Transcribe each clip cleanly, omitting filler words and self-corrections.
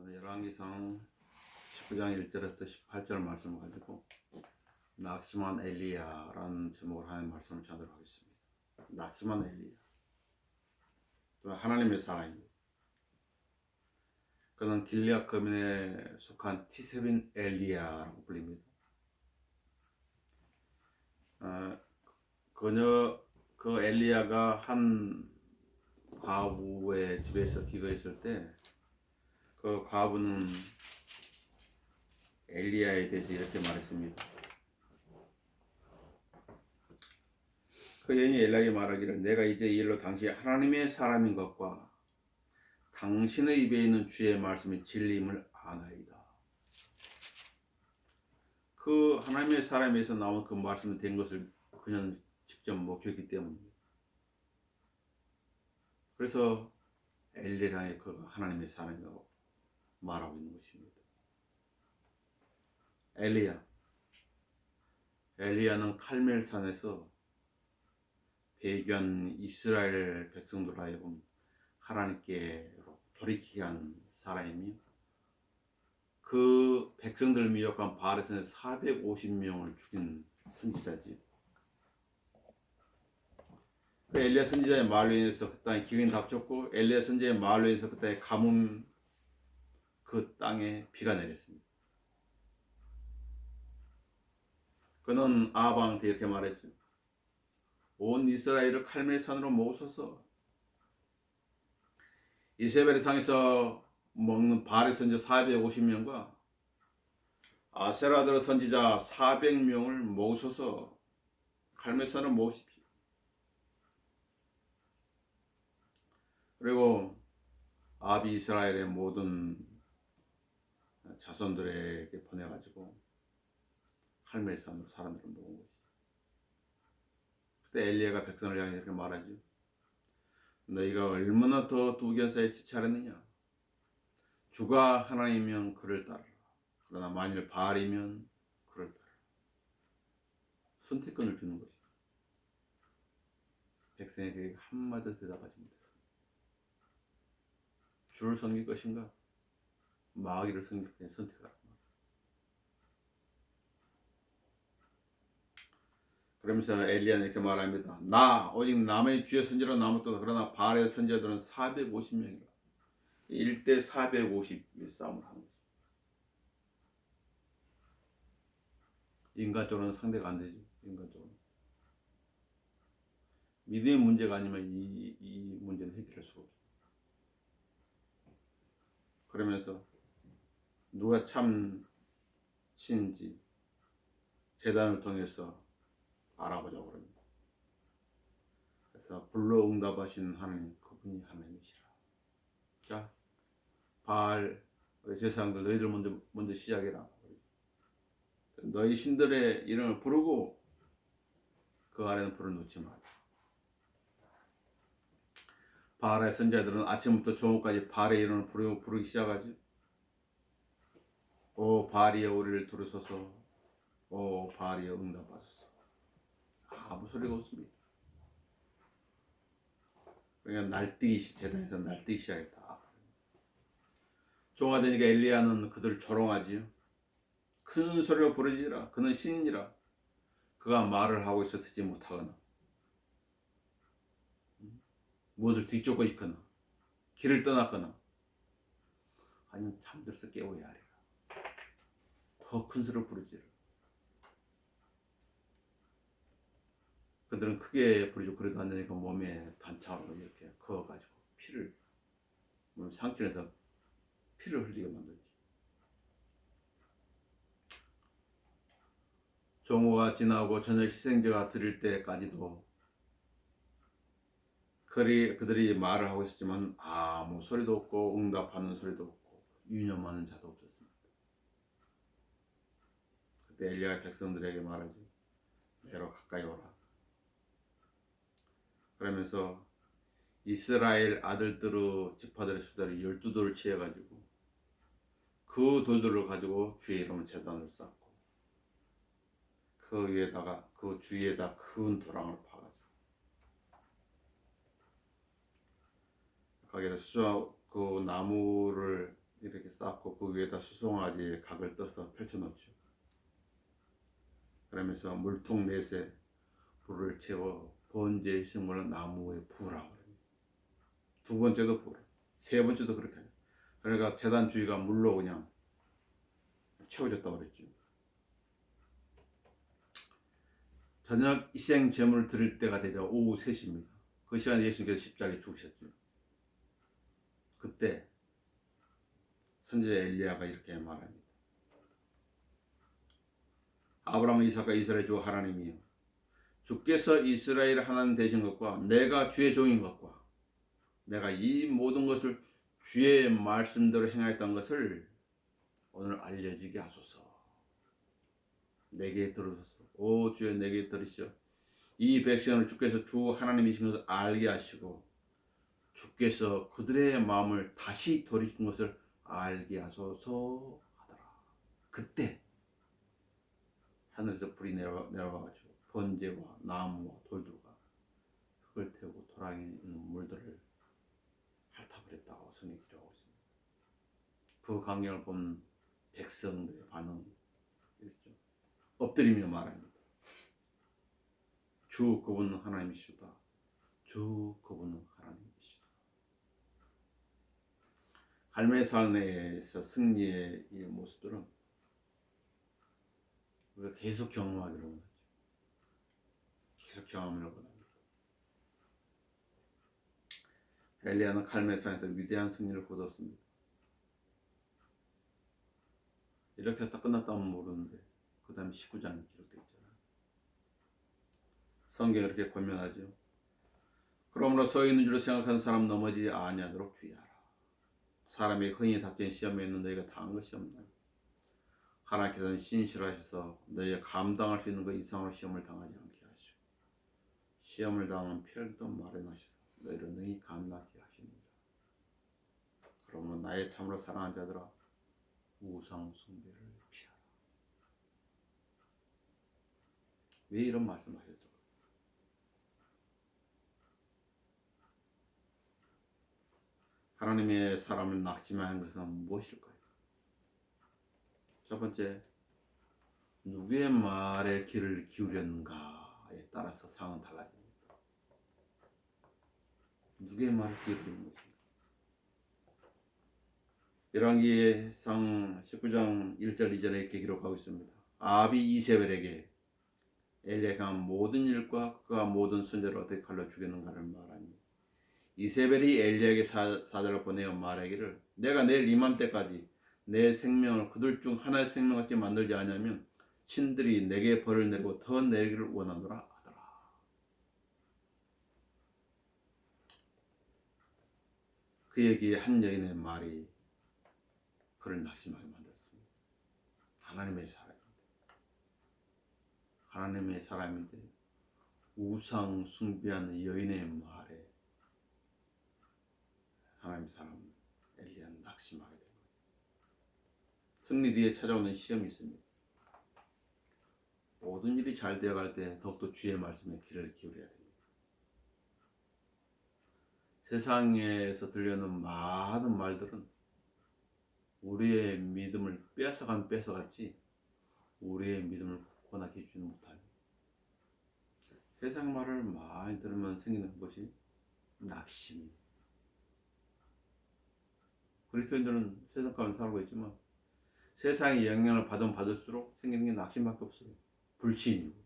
오늘 열왕기상 19장 1절부터 18절 말씀을 가지고 낙심한 엘리야라는 제목으로 하나님 말씀을 전하도록 하겠습니다. 낙심한 엘리야, 하나님의 사람입니다. 그는 길앗 거민에 속한 티세빈 엘리야라고 불립니다. 그 엘리야가 한 과부의 집에서 기거했을 때 그 과부는 엘리야에 대해서 이렇게 말했습니다. 그 여인이 엘리야에게 말하기를, 내가 이제 이 일로 당신이 하나님의 사람인 것과 당신의 입에 있는 주의 말씀이 진리임을 아나이다. 그 하나님의 사람에서 나온 그 말씀이 된 것을 그녀는 직접 목격했기 때문입니다. 그래서 엘리야의 그 하나님의 사람이라고 말하고 있는 것입니다. 엘리야는 칼멜산에서 배교한 이스라엘 백성들 하여금 하나님께로 돌이키게 한 사람이며, 그 백성들을 미혹한 바알에서 450명을 죽인 선지자지. 그 엘리야 선지자의 말로 인해서 그 땅에 기근이 닥쳤고, 엘리야 선지자의 말로 인해서 그 땅에 가뭄, 그 땅에 비가 내렸습니다. 그는 아합한테 이렇게 말했죠. 온 이스라엘을 칼멜산으로 모으소서. 이세벨의 상에서 먹는 바알의 선지자 450명과 아세라들 선지자 400명을 모으소서. 칼멜산을 모으십시오. 그리고 아합이 이스라엘의 모든 자손들에게 보내가지고 칼멜산으로 사람들을 모은 것이죠. 그때 엘리야가 백성을 향해 이렇게 말하죠. 너희가 얼마나 더 두견사에 지체하느냐. 주가 하나님이면 그를 따르라. 그러나 만일 바알이면 그를 따르라. 선택권을 주는 것이죠. 백성에게 한마디도 대답하지 못했습니다. 주를 섬길 것인가, 마귀를 섬길 것인가 선택하라. 그러면서 엘리야는 이렇게 말합니다. 나 오직 남의 주의 선지자로 남았도다. 그러나 바알의 선지자들은 450명이라. 1대 450의 싸움을 하는 거죠. 인간적으로는 상대가 안 되죠. 인간적으로 믿음의 문제가 아니면 이 문제는 해결할 수가 없어요. 그러면서 누가 참 신인지 재단을 통해서 알아보자고 그럽니다. 그래서 불러 응답하시는 하나님, 그분이 하나님이시라. 자, 바알 제사장들, 너희들 먼저 시작해라. 너희 신들의 이름을 부르고 그 아래는 불을 놓지 마라. 바알의 선지자들은 아침부터 저녁까지 바알의 이름을 부르기 시작하지. 오 바알이여, 우리를 들으소서. 오 바알이여, 응답하소서. 아무 소리가 없습니다. 그러니까 재단에서 날뛰기 시작했다. 종가 되니까 엘리야는 그들을 조롱하지요. 큰 소리로 부르지라. 그는 신이라. 그가 말을 하고 있어 듣지 못하거나 무엇을 뒤쫓고 있거나 길을 떠났거나 아니면 잠들어서 깨워야 하리라. 더 큰 소리로 부르지라. 그들은 크게 부르죠. 그래도 안 되니까 몸에 단창으로 이렇게 그어가지고 피를, 상처에서 피를 흘리게 만들지. 종호가 지나고 저녁 희생제가 드릴 때까지도 그들이 말을 하고 있었지만 아무 소리도 없고 응답하는 소리도 없고 유념하는 자도 없었습니다. 그때 엘리야가 백성들에게 말하죠. 내로 가까이 오라. 그러면서 이스라엘 아들들의 지파들의 수다를 12돌을 취해가지고 그 돌들을 가지고 주의 이름을 제단을 쌓고 그 위에다가 그 주위에다 큰 도랑을 파가지고 거기에다 그 나무를 이렇게 쌓고 그 위에다 수송아지 각을 떠서 펼쳐놓죠. 그러면서 물통 넷에 불을 채워 번제의 식물은 나무에 부으라고 그래요. 두 번째도 부으라. 세 번째도 그렇게 해요. 그러니까 제단 주위가 물로 그냥 채워졌다고 그랬죠. 저녁 이생 제물을 드릴 때가 되자 오후 3시입니다. 그 시간에 예수님께서 십자가에 죽으셨죠. 그때 선지자 엘리야가 이렇게 말합니다. 아브라함, 이삭과 이스라엘 주 하나님이여, 주께서 이스라엘 하나님 되신 것과 내가 주의 종인 것과 내가 이 모든 것을 주의 말씀대로 행하였던 것을 오늘 알려지게 하소서. 내게 들으소서. 오 주여 내게 들으시오. 이 백성을 주께서 주 하나님이신 것을 알게 하시고 주께서 그들의 마음을 다시 돌이킨 것을 알게 하소서 하더라. 그때 하늘에서 불이 내려와가지고 번제와 나무와 돌들과 흙을 태우고 도랑에 있는 물들을 핥아버렸다고 성경이 기록하고 있습니다. 그 광경을 본 백성들의 반응이 이랬죠. 엎드리며 말합니다. 주 그분은 하나님이시다. 주 그분은 하나님이시다. 갈매산에서 승리의 이 모습들은 우리가 계속 경험하기를 원하죠. 계속 경험을 원합니다. 엘리야는 갈멜산에서 위대한 승리를 거뒀습니다. 이렇게 딱 끝났다면 모르는데 그 다음에 19장이 기록되어 있잖아요. 성경이 이렇게 권면하죠. 그러므로 서 있는 줄로 생각하는 사람 넘어지지 아니하도록 주의하라. 사람이 흔히 닥친 시험에 있는 너희가 당한 것이 없나니 하나님께서는 신실하셔서 너희가 감당할 수 있는 것 이상으로 시험을 당하지 않게 하시고 시험을 당하는 피할도 마련하셔서 너희를 능히 감당하게 하십니다. 그러므로 나의 참으로 사랑하는 자들아 우상 숭배를 피하라. 왜 이런 말씀을 하셨을까요? 하나님의 사람을 낙심한 것은 무엇일까요? 첫 번째, 누구의 말에 귀를 기울였는가에 따라서 상황은 달라집니다. 누구의 말에 귀를 기울인 것인가? 열왕기상 19장 1절 2절에 이렇게 기록하고 있습니다. 아합이 이세벨에게 엘리야가 한 모든 일과 그가 모든 순자를 어떻게 칼로 죽였는가를 말하니 이세벨이 엘리야에게 사자를 보내어 말하기를 내가 내일 이맘때까지 내 생명을 그들 중 하나의 생명같이 만들지 않으면 신들이 내게 벌을 내리고 더 내리기를 원하노라 하더라. 그에게 한 여인의 말이 그를 낙심하게 만들었습니다. 하나님의 사람인데 우상 숭배하는 여인의 말에 하나님의 사람 엘리야는 낙심하게 된 거예요. 승리 뒤에 찾아오는 시험이 있습니다. 모든 일이 잘 되어갈 때 더욱더 주의 말씀에 귀를 기울여야 됩니다. 세상에서 들려오는 많은 말들은 우리의 믿음을 뺏어갔지 우리의 믿음을 굳건하게 해주지 못합니다. 세상 말을 많이 들으면 생기는 것이 낙심입니다. 그리스도인들은 세상 가운데 살고 있지만 세상의 영향을 받으면 받을수록 생기는 게 낙심밖에 없어요. 불신이고.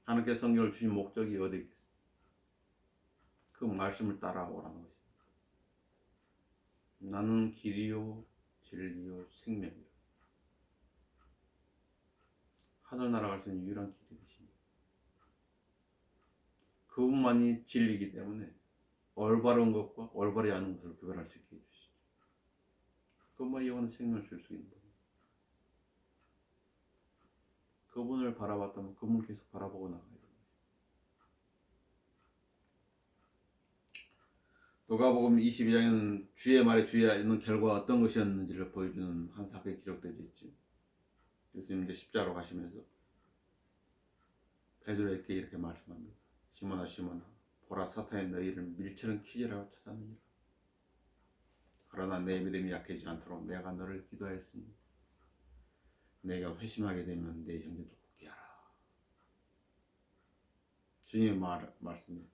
하나님께서 성경을 주신 목적이 어디 있겠어요? 그 말씀을 따라오라는 것입니다. 나는 길이요 진리요 생명이요. 하늘나라 갈 수 있는 유일한 길이 되십니다. 그분만이 진리이기 때문에 올바른 것과 올바르지 않은 것을 구별할 수 있게 해주시죠. 그분만이 영원한 생명을 줄 수 있는 겁니다. 그분을 바라봤다면 그분을 계속 바라보고 나가야 됩니다. 누가복음 22장에는 주의 말에 주의하는 결과가 어떤 것이었는지를 보여주는 한 사건이 기록되어 있죠. 예수님 이제 십자가로 가시면서 베드로에게 이렇게 말씀합니다. 시몬아 시몬아 보라 사탄이 너희를 밀처럼 키지라고 찾았느니라. 그러나 내 믿음이 약해지지 않도록 내가 너를 기도하였으니 내가 회심하게 되면 내 형제도 굳게 하라. 주님의 말씀이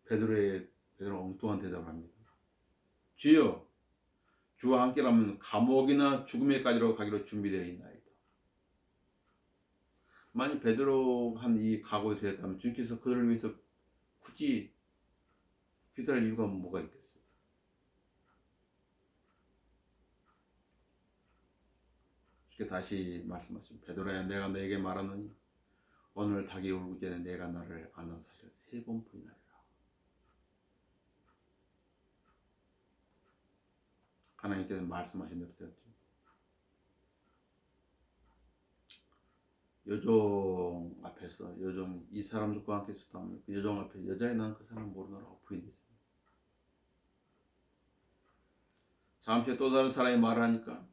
베드로 엉뚱한 대답을 합니다. 주여, 주와 함께라면 감옥이나 죽음에까지로 가기로 준비되어 있나이다. 만약 베드로가 한 이 각오에 되었다면 주님께서 그들을 위해서 굳이 기도할 이유가 뭐가 있겠어요? 주께 다시 말씀하신 베드로야, 내가 너에게 말하노니 오늘 닭이 울기 전에 내가 너를 아는 사실을 3번 부인하리라. 하나님께서 말씀하신 대로 되었죠. 여종 앞에서 여종이 이 사람들과 함께 수다하며 그 여종 앞에 여자의 난 그 사람 모르노라고 부인했습니다. 잠시 또 다른 사람이 말을 하니까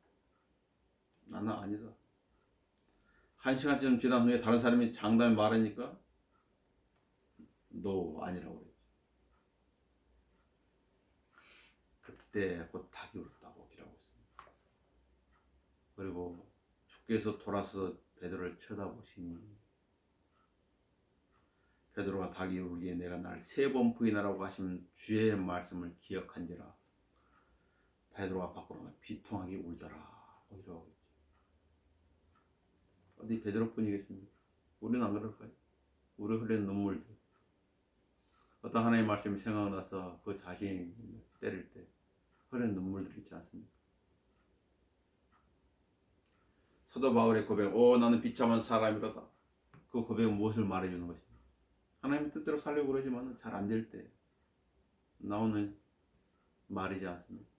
나는 아니다. 1시간쯤 지난 후에 다른 사람이 장담에 말하니까 너 아니라고 그랬지. 그때 곧 닭이 울었다고 기록하고 있습니다. 그리고 주께서 돌아서 베드로를 쳐다보시니 베드로가 닭이 울기에 내가 날 3번 부인하라고 하신 주의 말씀을 기억한지라 베드로가 밖으로 나가 비통하게 울더라 이러고 있지. 어디 베드로뿐이겠습니까? 우리는 안 그럴까요? 우리 흘리는 눈물들, 어떤 하나님의 말씀이 생각나서 그 자신이 때릴 때 흘리는 눈물들이 있지 않습니까? 사도 바울의 고백, 나는 비참한 사람이로다. 그 고백은 무엇을 말해주는 것입니까? 하나님의 뜻대로 살려고 그러지만 잘 안 될 때 나오는 말이지 않습니까?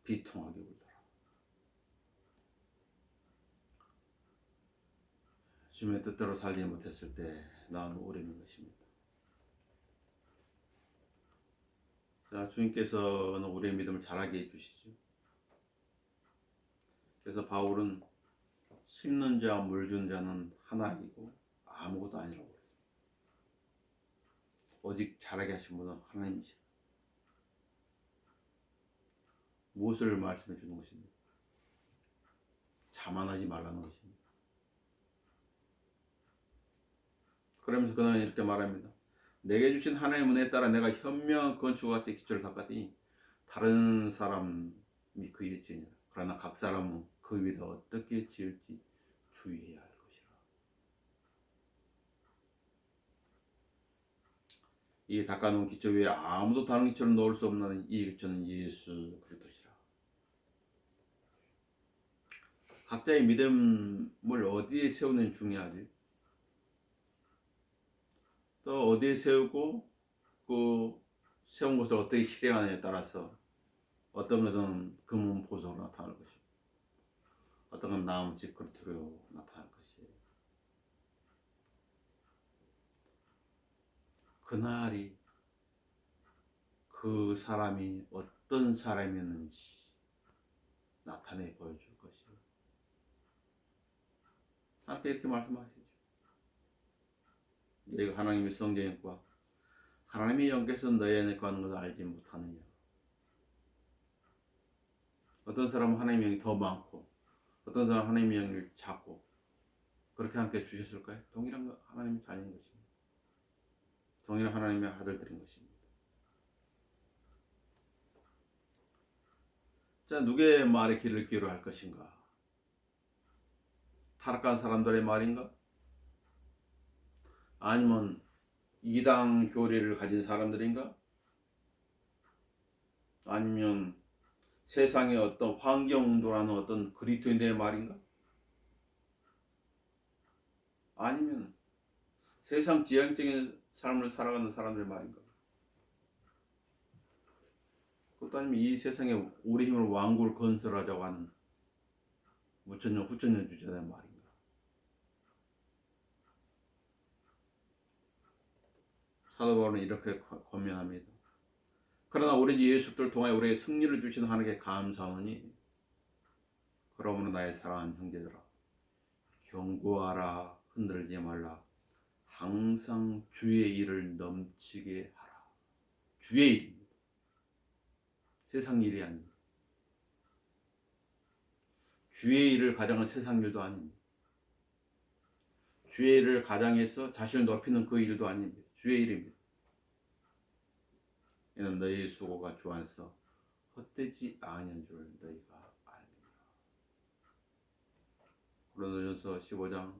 비통하게 울더라. 주님의 뜻대로 살지 못했을 때 나오는 울음인 것입니다. 자, 주님께서는 우리의 믿음을 자라게 해주시죠. 그래서 바울은 심는 자와 물 준 자는 하나이고 아무것도 아니라고 그랬습니다. 오직 자라게 하신 분은 하나님이시다. 무엇을 말씀해 주는 것입니까? 자만하지 말라는 것입니다. 그러면서 그는 이렇게 말합니다. 내게 주신 하나님의 은혜에 따라 내가 현명한 건축가같이 기초를 닦았더니 다른 사람이 그 위에 지으니라. 그러나 각 사람은 그 위에다 어떻게 지을지 주의해야 할 것이라. 이 닦아놓은 기초 위에 아무도 다른 기초를 놓을 수 없는 이 기초는 예수 그리스도시라. 각자의 믿음을 어디에 세우는 중요하지. 또 어디에 세우고 그 세운 것을 어떻게 실행하느냐에 따라서 어떤 것은 금은 보석으로 나타날 것이고 어떤 건 나무집 그릇으로 나타날 것이에요. 그날이 그 사람이 어떤 사람이었는지 나타내 보여줄 것이에요. 하나님께 이렇게 말씀하시죠. 너희가 하나님의 성경과 하나님의 영께서 너희 안에 거하는 것을 알지 못하느냐. 어떤 사람은 하나님의 영이 더 많고 어떤 사람은 하나님의 영을 작고 그렇게 함께 주셨을까요? 동일한 하나님의 자녀인 것입니다. 동일한 하나님의 아들들인 것입니다. 자, 누구의 말에 귀를 기울여야 할 것인가? 타락한 사람들의 말인가? 아니면 이당 교리를 가진 사람들인가? 아니면 세상의 어떤 환경운동하는 어떤 그리스도인들의 말인가? 아니면 세상 지향적인 삶을 살아가는 사람들의 말인가? 그것도 아니면 이 세상에 우리 힘으로 왕국을 건설하자고 하는 무천년 후천년 주자들의 말인가? 사도 바울은 이렇게 권면합니다. 그러나 우리 예수 그리스도를 통하여 우리에게 승리를 주시는 하나님께 감사하노니 그러므로 나의 사랑하는 형제들아 경고하라 흔들지 말라 항상 주의 일을 넘치게 하라. 주의 일입니다. 세상 일이 아닙니다. 주의 일을 가장한 세상 일도 아닙니다. 주의 일을 가장해서 자신을 높이는 그 일도 아닙니다. 주의 일입니다. 이는 너희의 수고가 주 안에서 헛되지 아니한 줄 너희가 알미라. 고린도전서 15장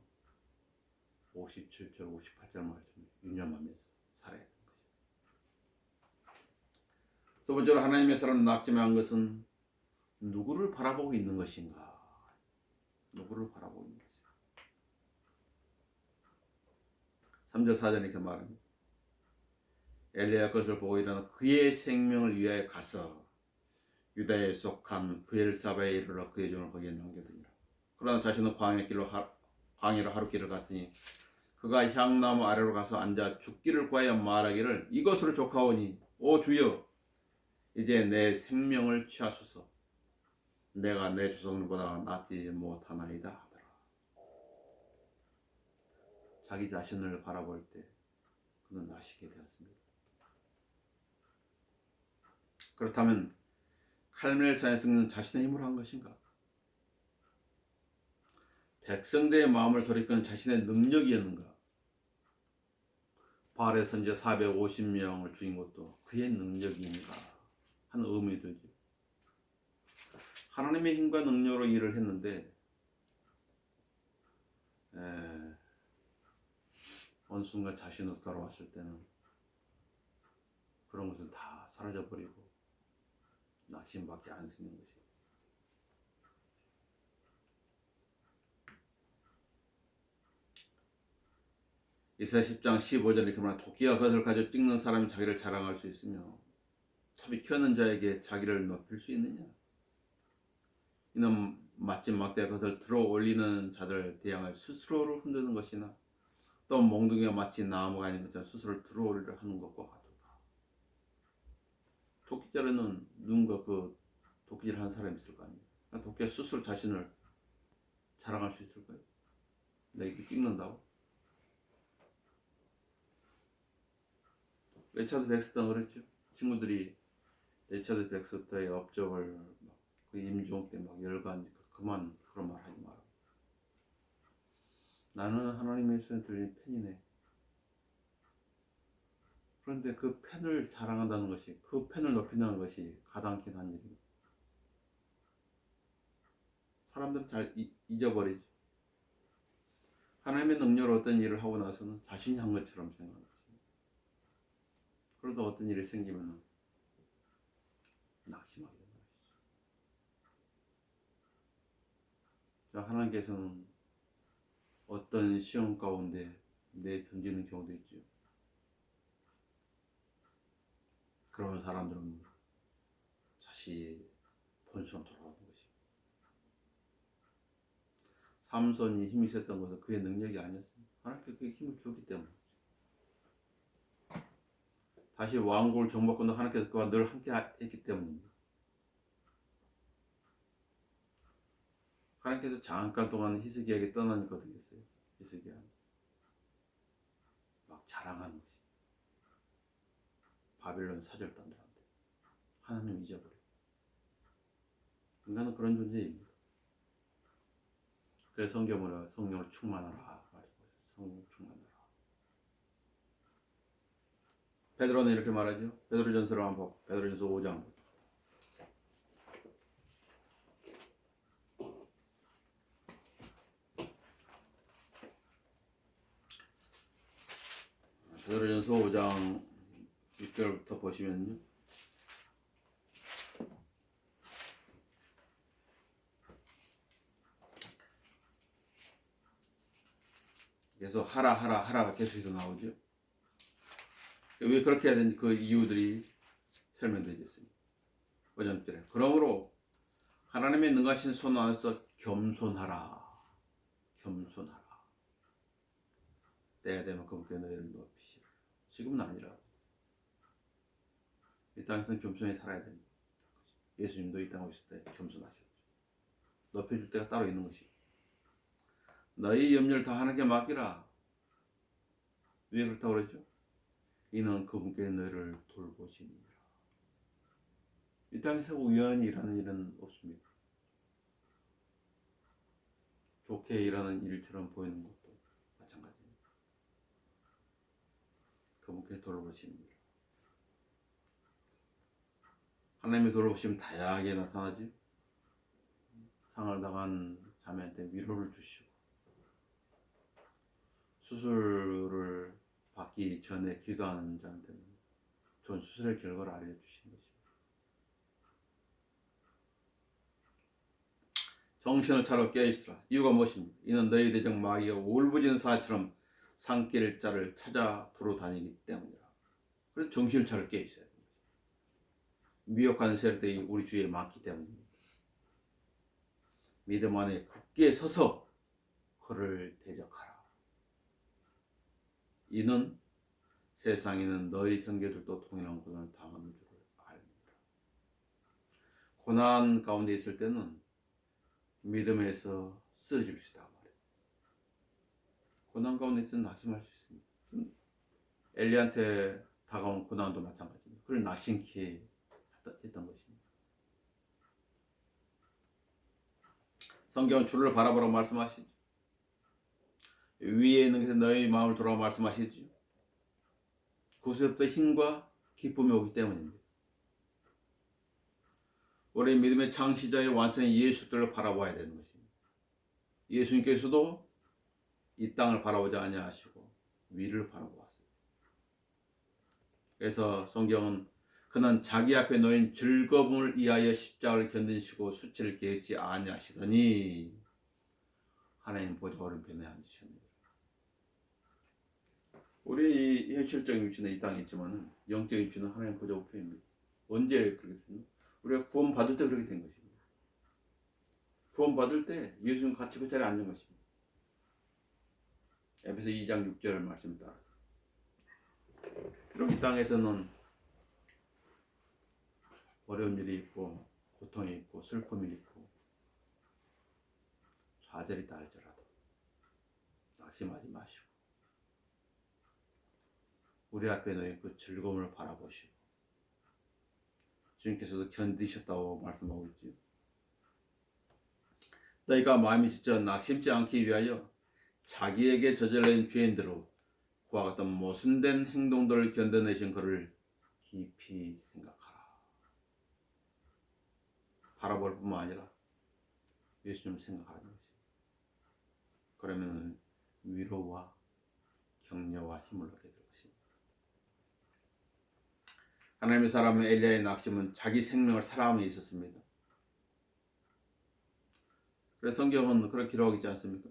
57절 58절 말씀 유념하면서 살아야 되는 것입니다. 두 번째로 하나님의 사람 낙심한 것은 누구를 바라보고 있는 것인가? 누구를 바라보고 있는 것인가? 3절 4절 이렇게 말합니다. 엘리야 것을 보고 일어나 그의 생명을 위하여 가서 유다에 속한 브엘사바에 이르러 그의 종을 거기에 남겨두니라. 그러나 자신은 광야로 하룻길을 갔으니 그가 향나무 아래로 가서 앉아 죽기를 구하여 말하기를 이것으로 족하오니 오 주여 이제 내 생명을 취하소서. 내가 내 조상들보다 낫지 못하나이다 하더라. 자기 자신을 바라볼 때 그는 나시게 되었습니다. 그렇다면 칼멜산에 쓰는 자신의 힘으로 한 것인가? 백성들의 마음을 돌이키는 자신의 능력이었는가? 바알의 선지자 450명을 죽인 것도 그의 능력인가 하는 의문이 들죠. 하나님의 힘과 능력으로 일을 했는데 어느 순간 자신으로 돌아왔을 때는 그런 것은 다 사라져버리고 낙심밖에 안 생긴 것이. 이사야 10장 15절에 이렇게 말하면 토끼가 그것을 가지고 찍는 사람이 자기를 자랑할 수 있으며 톱이 키우는 자에게 자기를 높일 수 있느냐? 이는 마침 막대가 그것을 들어 올리는 자들 대항을 스스로를 흔드는 것이나 또 몽둥이가 마치 나무가 아닌 것처럼 스스로를 들어 올리려 하는 것과 같도다. 토끼자루는 누군가 그 도끼질 하는 사람이 있을 거 아니에요. 도끼가 스스로 자신을 자랑할 수 있을까요? 내가 이렇게 찍는다고? 리차드 백스터는 그랬죠. 친구들이 리차드 백스터의 업적을 그 임종 때 막 열받으니까 그만 그런 말 하지 마라. 나는 하나님의 손에 들린 펜이네. 그런데 그 펜을 자랑한다는 것이, 그 펜을 높인다는 것이 가당키는 한 일입니다. 사람들은 잘 잊어버리죠. 하나님의 능력으로 어떤 일을 하고 나서는 자신이 한 것처럼 생각합니다. 그러다 어떤 일이 생기면 낙심하게 되는 것이죠. 자, 하나님께서는 어떤 시험 가운데 내 던지는 경우도 있죠. 그러면 사람들은 다시 본성 돌아오는 것입니다. 삼손이 힘이 있었던 것은 그의 능력이 아니었습니다. 하나님께 그의 힘을 주었기 때문에. 다시 왕국을 정복권도 하나님께서 그와 늘 함께 했기 때문입니다. 하나님께서 잠깐 동안 히스기야에게 떠나니까 어떻게 했어요? 히스기야 막 자랑하는 것이 바빌론 사절단들한테 하나님 잊어버려. 인간은 그런 존재입니다. 그래서 성경으로 성령으로 충만하라 말씀하셨어요. 성령 충만하라. 베드로는 이렇게 말하죠. 베드로전서를 한번 보고 베드로전서 5장. 베드로전서 5장 6절부터 보시면요. 계속 하라가 계속해서 나오죠. 왜 그렇게 해야 되는지 그 이유들이 설명되어 있습니다. 5절에 그러므로 하나님의 능하신 손 안에서 겸손하라. 때가 되면 그분께 너희를 높이시라. 지금은 아니라 이 땅에서는 겸손히 살아야 됩니다. 예수님도 이 땅에 오실 때 겸손하셨죠. 높여줄 때가 따로 있는 것이고 너희 염려를 다 하나님께 맡기라. 왜 그렇다고 그러죠? 이는 그분께 너희를 돌보시니라. 이 땅에서 우연히 일하는 일은 없습니다. 좋게 일하는 일처럼 보이는 것도 마찬가지입니다. 그분께 돌아보십니다. 하나님의 돌아보시면 다양하게 나타나지. 상을 당한 자매한테 위로를 주시고, 수술을 받기 전에 기도하는 자한테는 좋은 수술의 결과를 알려주시는 것입니다. 정신을 차려 깨어있으라. 이유가 무엇입니까? 이는 너희 대적 마귀가 울부짖는 사자처럼 산길 자를 찾아 두루다니기 때문이라. 그래서 정신을 차려 깨어있어야 됩니다. 미혹하는 세력들이 우리 주위에 많기 때문입니다. 믿음 안에 굳게 서서 그를 대적하라. 이는 세상에는 너희 형제들도 동일한 고난을 당하는 줄을 압니다. 고난 가운데 있을 때는 믿음에서 쓰러질 수 있다 말이에요. 고난 가운데 있으면 낙심할 수 있습니다. 엘리한테 다가온 고난도 마찬가지입니다. 그걸 낙심케 했던 것입니다. 성경은 주를 바라보라고 말씀하시죠. 위에 있는 것에 너희 마음을 돌아가 말씀하시죠. 그것부터 힘과 기쁨이 오기 때문입니다. 우리 믿음의 창시자의 완성인 예수들을 바라봐야 되는 것입니다. 예수님께서도 이 땅을 바라보지 아니하시고 위를 바라보았어요. 그래서 성경은 그는 자기 앞에 놓인 즐거움을 위하여 십자가를 견디시고 수치를 계획지 아니하시더니 하나님 보좌 오른편에 앉으셨습니다. 우리 현실적인 위치는 이 땅에 있지만 영적인 위치는 하나님 보좌 우편입니다. 언제 그렇게 됐나? 우리가 구원 받을 때 그렇게 된 것입니다. 구원 받을 때 예수님 같이 그 자리에 앉은 것입니다. 에베소 2장 6절 말씀 따라. 그럼 이 땅에서는 어려운 일이 있고 고통이 있고 슬픔이 있고 좌절이 있다 할지라도 낙심하지 마시고 우리 앞에 놓인 그 즐거움을 바라보시고 주님께서도 견디셨다고 말씀하고 있지요. 너희가 마음이 지쳐 낙심치 않기 위하여 자기에게 저질러진 죄인대로 그와 같은 모순된 행동들을 견뎌내신 그를 깊이 생각하라. 바라볼 뿐만 아니라 예수님을 생각하는 것입니다. 그러면 위로와 격려와 힘을 얻게 될 것입니다. 하나님의 사람 엘리야의 낙심은 자기 생명을 살아함에 있었습니다. 그래서 성경은 그렇게 기록하고 있지 않습니까?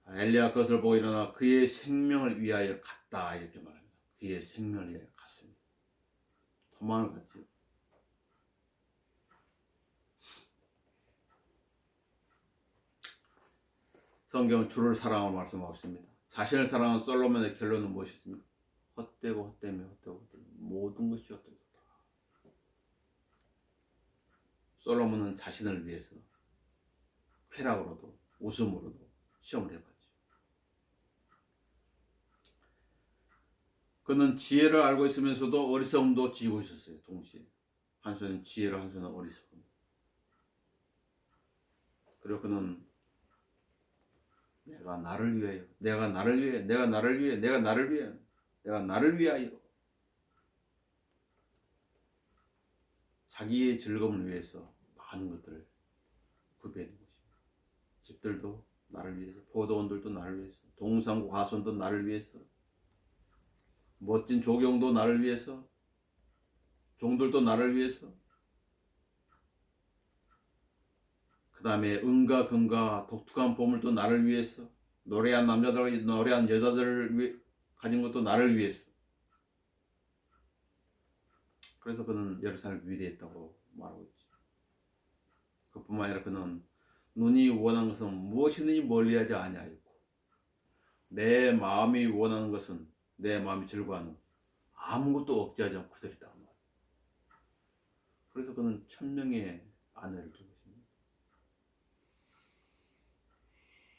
엘리야 그것을 보고 일어나 그의 생명을 위하여 갔다 이렇게 말합니다. 그의 생명을 위하여 갔습니다. 도망을 갔죠. 성경은 주를 사랑하고 말씀하고 있습니다. 자신을 사랑하는 솔로몬의 결론은 무엇이었습니까? 헛되고 헛되며 헛되고 헛되며 모든 것이 헛되고 솔로몬은 자신을 위해서 쾌락으로도 웃음으로도 시험을 해봤죠. 그는 지혜를 알고 있으면서도 어리석음도 지고 있었어요. 동시에 한 손은 지혜로 한 손은 어리석음. 그리고 그는 내가 나를 위하여, 내가 나를 위해, 내가 나를 위해, 내가 나를 위해, 내가 나를 위하여 자기의 즐거움을 위해서 많은 것들을 구비하는 것입니다. 집들도 나를 위해서, 포도원들도 나를 위해서, 동산과 과수원도 나를 위해서, 멋진 조경도 나를 위해서, 종들도 나를 위해서, 그 다음에 은과 금과 독특한 보물도 나를 위해서, 노래한 남자들, 노래한 여자들을 가진 것도 나를 위해서. 그래서 그는 예루살렘을 위대했다고 말하고 있지. 그뿐만 아니라 그는 눈이 원하는 것은 무엇이든지 멀리하지 아니하였고 내 마음이 원하는 것은 내 마음이 즐거워하는 아무것도 억제하지 않고 그대로다. 그래서 그는 1000명의 아내를 둔 것입니다.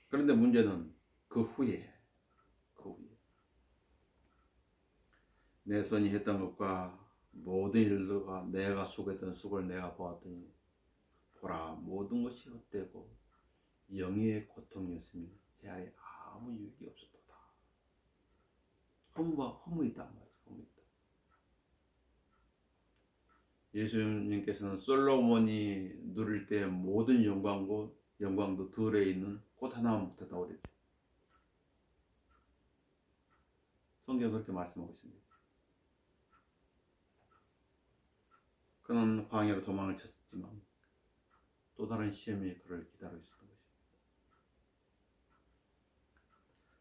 그런데 문제는 그 후에 내 손이 했던 것과 모든 일들과 내가 수고했던 수고를 내가 보았더니 보라 모든 것이 헛되고 영예의 고통이었으며 헤아리 아무 유익이 없었도다. 허무이다 말이야. 허무이다. 예수님께서는 솔로몬이 누릴 때 모든 영광도 들에 있는 꽃 하나만 못했다고 그랬죠. 성경은 그렇게 말씀하고 있습니다. 그는 광야로 도망을 쳤지만 또 다른 시험이 그를 기다리고 있었던 것입니다.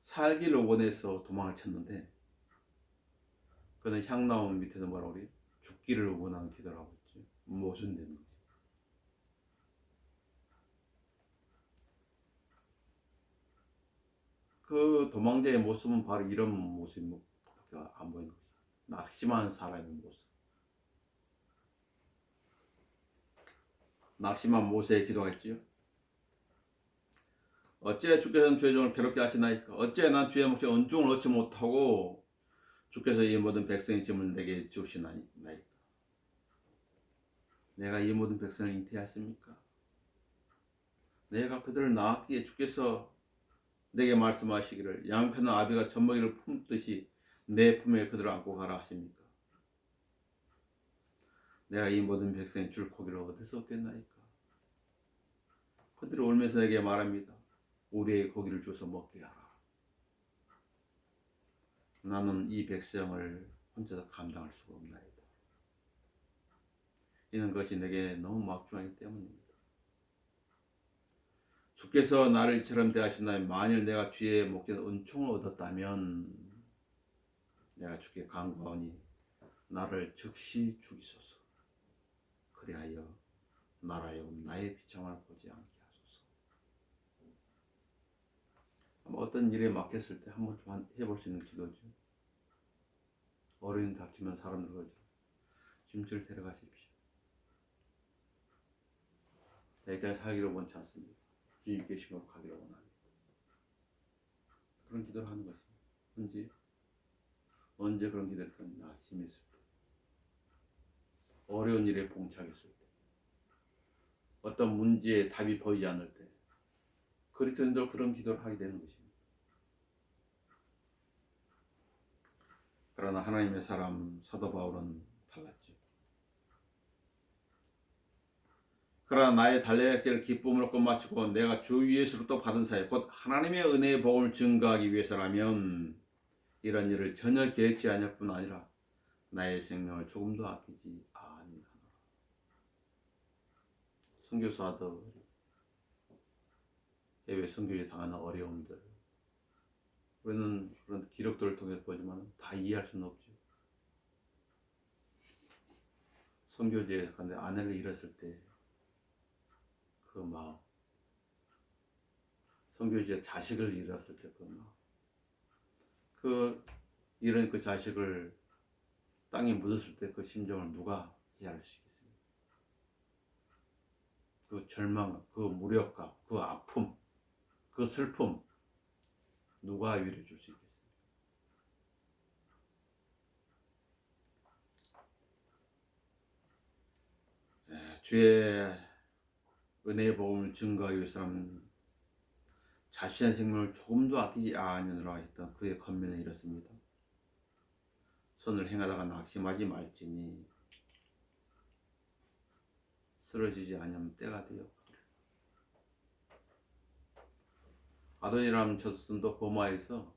살기를 원해서 도망을 쳤는데 그는 향나무 밑에서 뭐라고 그래요? 죽기를 원하는 기도를 하고 있지. 모순되는 거지. 그 도망자의 모습은 바로 이런 모습밖에 안 보이는 거지. 낙심한 사람의 모습. 낙심한 모세의 기도가 있지요. 어째 주께서는 주의 종을 괴롭게 하시나이까? 어째 난 주의 목적 은총을 얻지 못하고 주께서 이 모든 백성의 짐을 내게 주시나이까? 내가 이 모든 백성을 잉태하였습니까? 내가 그들을 낳았기에 주께서 내게 말씀하시기를 양편한 아비가 젖먹이를 품듯이 내 품에 그들을 안고 가라 하십니까? 내가 이 모든 백성의 줄 고기를 어디서 얻겠나이까? 그들이 울면서 내게 말합니다. 우리의 고기를 주서 먹게 하라. 나는 이 백성을 혼자서 감당할 수가 없나이다. 이는 것이 내게 너무 막중하기 때문입니다. 주께서 나를 이처럼 대하신다면 만일 내가 주의 목전 은총을 얻었다면 내가 주께 간구하오니 나를 즉시 죽이소서. 그리하여 나라여 나의 비참함을 보지 않게 하소서. 어떤 일에 맡겼을 때 한번 좀 해볼 수 있는 기도죠. 어려움이 닥치면 사람들 그러죠. 짐을 데려가십시오. 내 땅에 살기를 원치 않습니다. 주님 계신 곳으로 가기를 원합니다. 그런 기도를 하는 것입니다. 언제 그런 기도를 했나? 낙심했을 때, 어려운 일에 봉착했을 때, 어떤 문제에 답이 보이지 않을 때, 그리스도인들 그런 기도를 하게 되는 것입니다. 그러나 하나님의 사람 사도 바울은 달랐죠. 그러나 나의 달려야 할 길을 기쁨으로 끝마치고 내가 주 예수로부터 받은 사역 곧 하나님의 은혜의 복음을 증거하기 위해서라면 이런 일을 전혀 계획치 않을 뿐 아니라 나의 생명을 조금도 아끼지 아니하노라. 선교사들, 해외 선교에 당하는 어려움들, 우리는 그런 기록들을 통해서 보지만 다 이해할 수는 없죠. 선교지에 가는데 아내를 잃었을 때 그 마음, 선교지에 자식을 잃었을 때 그 마음, 잃은 그 자식을 땅에 묻었을 때 그 심정을 누가 이해할 수 있겠습니까? 그 절망, 그 무력감, 그 아픔, 그 슬픔 누가 위로해 줄 수 있겠습니까? 주의 은혜의 복음을 증거하기 위해서는 자신의 생명을 조금도 아끼지 아니하노라 했던 그의 권면을 이렇습니다. 선을 행하다가 낙심하지 말지니 쓰러지지 아니하면 때가 되어 아도니람 저스슨도 버마에서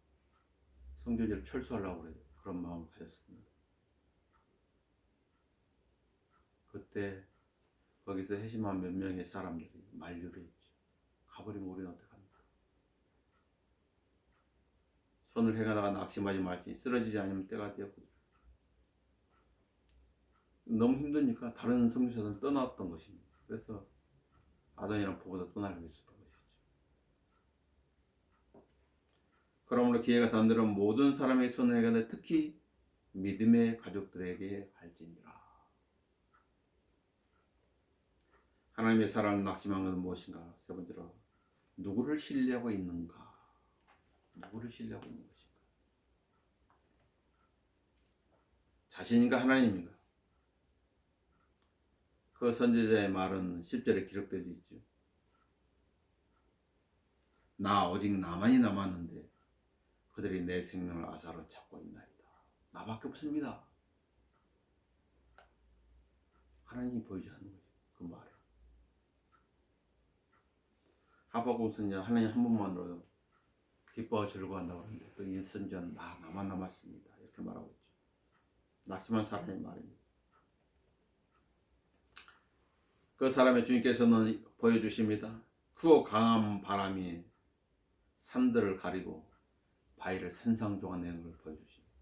선교지를 철수하려고 그런 마음을 가졌습니다. 그때 거기서 회심한 몇 명의 사람들이 만류를 했죠. 가버리면 우리는 어떡합니까? 손을 행하다가 낙심하지 말지 쓰러지지 않으면 때가 되었거든요. 너무 힘드니까 다른 선교사들은 떠났던 것입니다. 그래서 아도니람 보고도 떠나려고 했었던 것이죠. 그러므로 기회가 닿는 모든 사람의 손을 행하되 특히 믿음의 가족들에게 할지니라. 하나님의 사랑을 낙심한 것은 무엇인가? 세 번째로 누구를 신뢰하고 있는가? 누구를 신뢰하고 있는 것인가? 자신인가 하나님인가? 그 선지자의 말은 10절에 기록되어 있죠. 나 오직 나만이 남았는데 그들이 내 생명을 아사로 찾고 있나이다. 나밖에 없습니다. 하나님이 보이지 않는 거죠. 그 말을. 하박국 선지자 하나님 한 분만으로 기뻐하고 즐거워한다고 하는데 그 이 선지자는 나만 남았습니다. 이렇게 말하고 있죠. 낙심한 사람의 말입니다. 그 사람의 주님께서는 보여주십니다. 크고 강한 바람이 산들을 가리고 바위를 산상조각내는 걸 보여주십니다.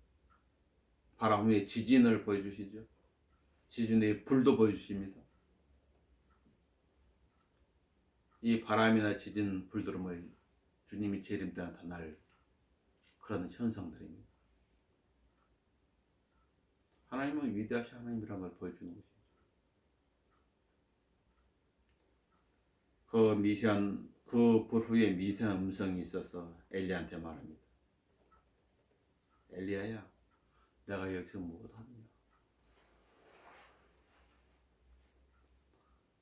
바람 위에 지진을 보여주시죠. 지진 위에 불도 보여주십니다. 이 바람이나 지진, 불들은 주님이 재림 때 나타날 그런 현상들입니다. 하나님은 위대하신 하나님이라는 걸 보여주는 것이죠. 그 불 후에 미세한 음성이 있어서 엘리야한테 말합니다. 엘리야야, 내가 여기서 무엇하느냐?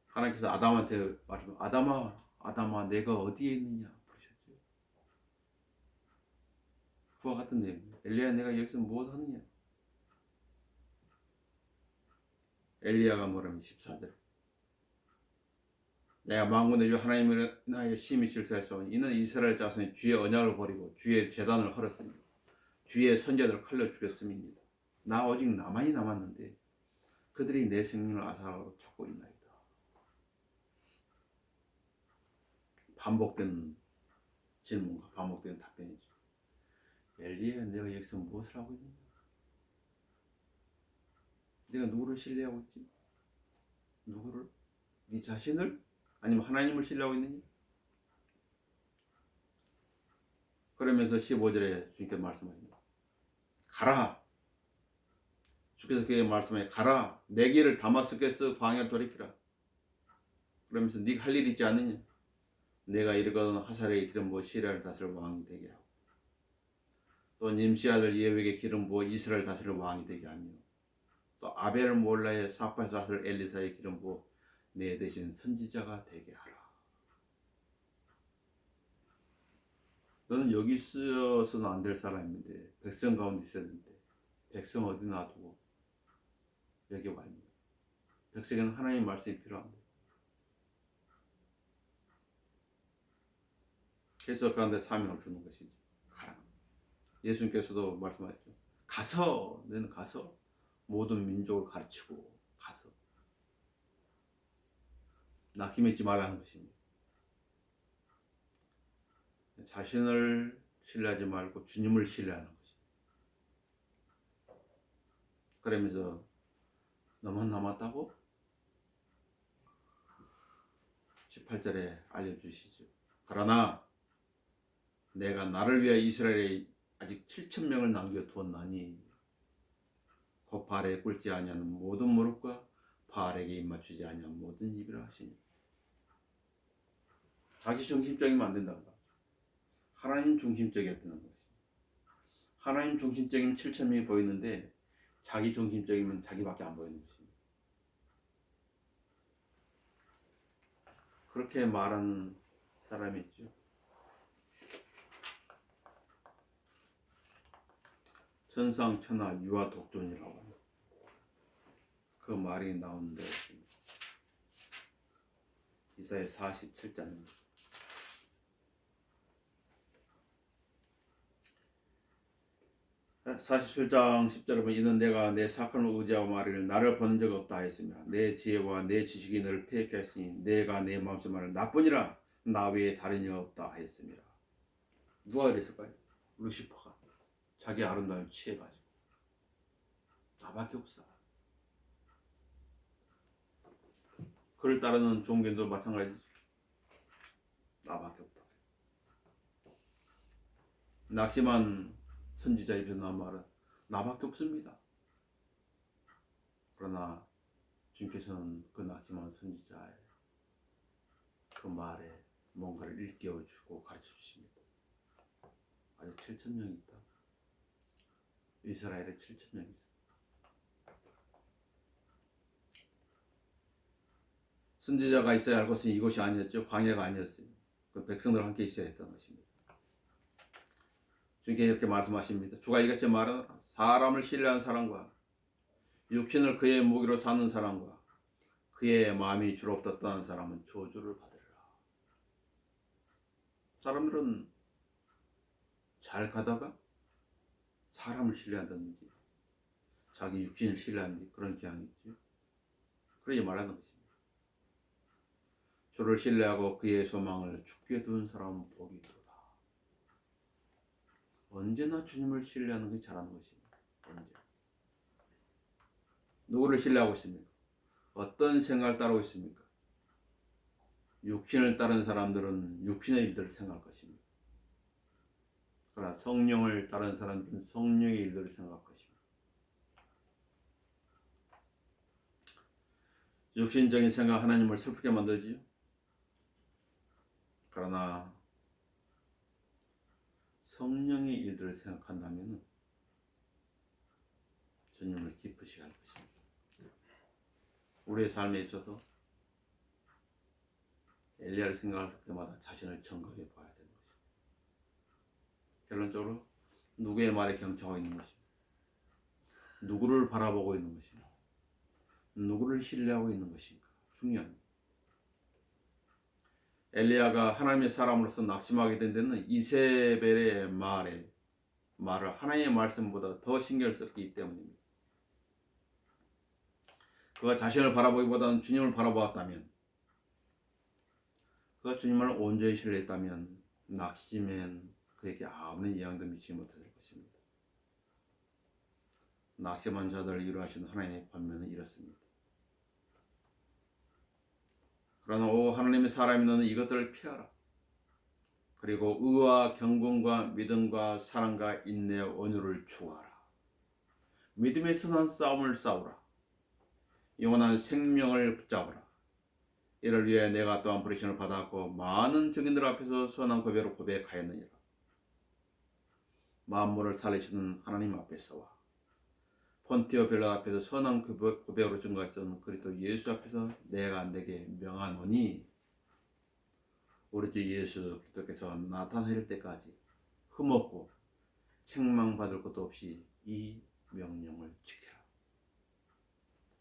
하나님께서 아담한테 말하면 아담아, 내가 어디에 있느냐 부르셨죠. 그와 같은 내용. 엘리야, 내가 여기서 무엇하느냐? 엘리야가 뭐라면 14절. 내가 만군의 주 하나님을 나의 심히 질투하였사오니 이는 이스라엘 자손이 주의 언약을 버리고 주의 제단을 헐었으며 주의 선자들을 칼로 죽였음입니다. 나 오직 나만이 남았는데 그들이 내 생명을 아사로 찾고 있나이다. 반복된 질문과 반복된 답변이죠. 엘리야, 내가 여기서 무엇을 하고 있느냐? 내가 누구를 신뢰하고 있지? 누구를? 네 자신을? 아니면 하나님을 신뢰하고 있느냐? 그러면서 15절에 주님께서 말씀하십니다. 가라. 주께서 그에게 말씀하여 가라. 내 길을 다마스커스 광야를 돌이키라. 그러면서 네가 할 일 있지 않느냐? 내가 이르거든 하살에게 기름 부어 시리아를 다스릴 왕이 되게 하고 또 님시 아들 예후에게 기름 부어 이스라엘 다스릴 왕이 되게 하며 또 아벨 몰라의 사파스 아들 엘리사의 기름 부어 내 대신 선지자가 되게 하라. 너는 여기 있어서는 안 될 사람인데 백성 가운데 있어야 되는데 백성 어디 놔두고 여기 와 있는 거야. 백성에는 하나님의 말씀이 필요합니다. 그래서 그한테 사명을 주는 것이지. 가라. 예수님께서도 말씀하셨죠. 가서 너는 가서 모든 민족을 가르치고 가서 낙심했지 말라는 것입니다. 자신을 신뢰하지 말고 주님을 신뢰하는 것입니다. 그러면서 너만 남았다고? 18절에 알려주시죠. 그러나 내가 나를 위하여 이스라엘에 아직 7,000명을 남겨두었나니 곧 바알에 꿇지 아니하는 모든 무릎과 바알에게 입맞추지 아니하는 모든 입이라 하시니 자기 중심적이면 안 된다고. 하나님 중심적이어야 되는 것입니다. 하나님 중심적이면 7,000명이 보이는데 자기 중심적이면 자기밖에 안 보이는 것입니다. 그렇게 말하는 사람이 있죠. 천상천하 유아 독존이라고 합니다. 그 말이 나오는데 이사야 47장 47장 10절에 보면 이는 내가 내 사건을 의지하고 말하기를 나를 보는 적 없다 하였으며 내 지혜와 내 지식이 너를 패하게 했으니 내가 내 마음속 말을 나뿐이라 나 외에 다른 이가 없다 하였습니다. 누가 그랬을까요? 루시퍼가 자기 아름다움을 취해가지고 나밖에 없어. 그를 따르는 종교도 마찬가지죠. 나밖에 없다. 낙심한 선지자 입에서 나온 말은 나밖에 없습니다. 그러나 주님께서는 그 낙심한 선지자의 그 말에 뭔가를 일깨워주고 가르쳐주십니다. 아직 7,000명이 있다. 이스라엘에 7,000명이 있어. 선지자가 있어야 할 것은 이곳이 아니었죠. 광야가 아니었어요. 그 백성들 함께 있어야 했던 것입니다. 주님께 이렇게 말씀하십니다. 주가 이같이 말하노라. 사람을 신뢰한 사람과 육신을 그의 무기로 삼는 사람과 그의 마음이 주롭다 떠난 사람은 저주를 받으리라. 사람들은 잘 가다가 사람을 신뢰한다든지 자기 육신을 신뢰하는 그런 경향이 있죠. 그러지 말라는 것입니다. 주를 신뢰하고 그의 소망을 주께 두는 사람은 복이 있도다. 언제나 주님을 신뢰하는 것이 잘하는 것입니다. 언제? 누구를 신뢰하고 있습니까? 어떤 생각을 따르고 있습니까? 육신을 따르는 사람들은 육신의 일들을 생각할 것입니다. 그러나 성령을 따르는 사람들은 성령의 일들을 생각할 것입니다. 육신적인 생각 하나님을 슬프게 만들지요. 그러나 성령의 일들을 생각한다면 주님을 기쁘시게 할 것입니다. 우리의 삶에 있어서 엘리야를 생각할 때마다 자신을 점검해 봐야 되는 것입니다. 결론적으로 누구의 말에 경청하고 있는 것입니다. 누구를 바라보고 있는 것입니다. 누구를 신뢰하고 있는 것인가 중요합니다. 엘리야가 하나님의 사람으로서 낙심하게 된 데는 이세벨의 말을 하나님의 말씀보다 더 신경을 썼기 때문입니다. 그가 자신을 바라보기보다는 주님을 바라보았다면, 그가 주님을 온전히 신뢰했다면 낙심엔 그에게 아무런 영향도 미치지 못할 것입니다. 낙심한 자들을 위로하시는 하나님의 권면은 이렇습니다. 그러나 오 하나님의 사람이 너는 이것들을 피하라. 그리고 의와 경건과 믿음과 사랑과 인내와 온유를 추구하라. 믿음의 선한 싸움을 싸우라. 영원한 생명을 붙잡으라. 이를 위해 내가 또한 부르심을 받았고 많은 증인들 앞에서 선한 고백으로 고백하였느니라. 만물을 살리시는 하나님 앞에서와 폰티오 빌라 앞에서 선한 고백으로 증거했던 그리스도 예수 앞에서 내가 내게 명하노니 우리 주 예수 그리스도께서 나타날 때까지 흠없고 책망받을 것도 없이 이 명령을 지켜라.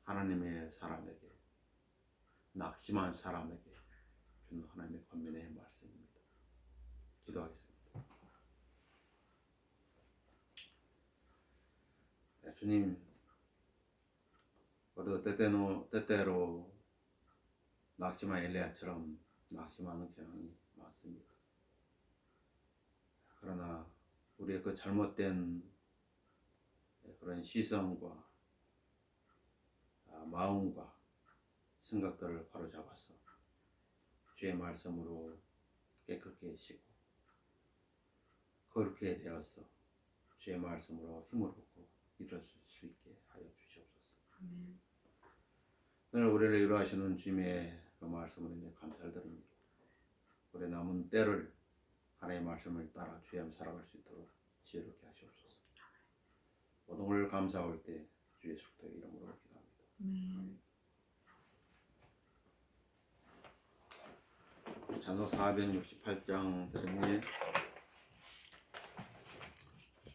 하나님의 사람에게, 낙심한 사람에게 주는 하나님의 권면의 말씀입니다. 기도하겠습니다. 네, 주님, 우리도 때때로 낙심한 엘리야처럼 낙심하는 경향이 많습니다. 그러나 우리의 그 잘못된 그런 시선과 마음과 생각들을 바로잡아서 주의 말씀으로 깨끗게 씻고 거룩게 되어서 주의 말씀으로 힘을 얻고 일어설 수 있게 하여 주시옵소서. 오늘 우리를 위로하시는 주님의 그 말씀을 인해 감사를 드립니다. 우리 남은 때를 하나님의 말씀을 따라 주의 살아갈 수 있도록 지혜롭게 하시옵소서. 모든 걸 감사할 때 주의 숙도의 이름으로 기도합니다. 찬송 468장 드리니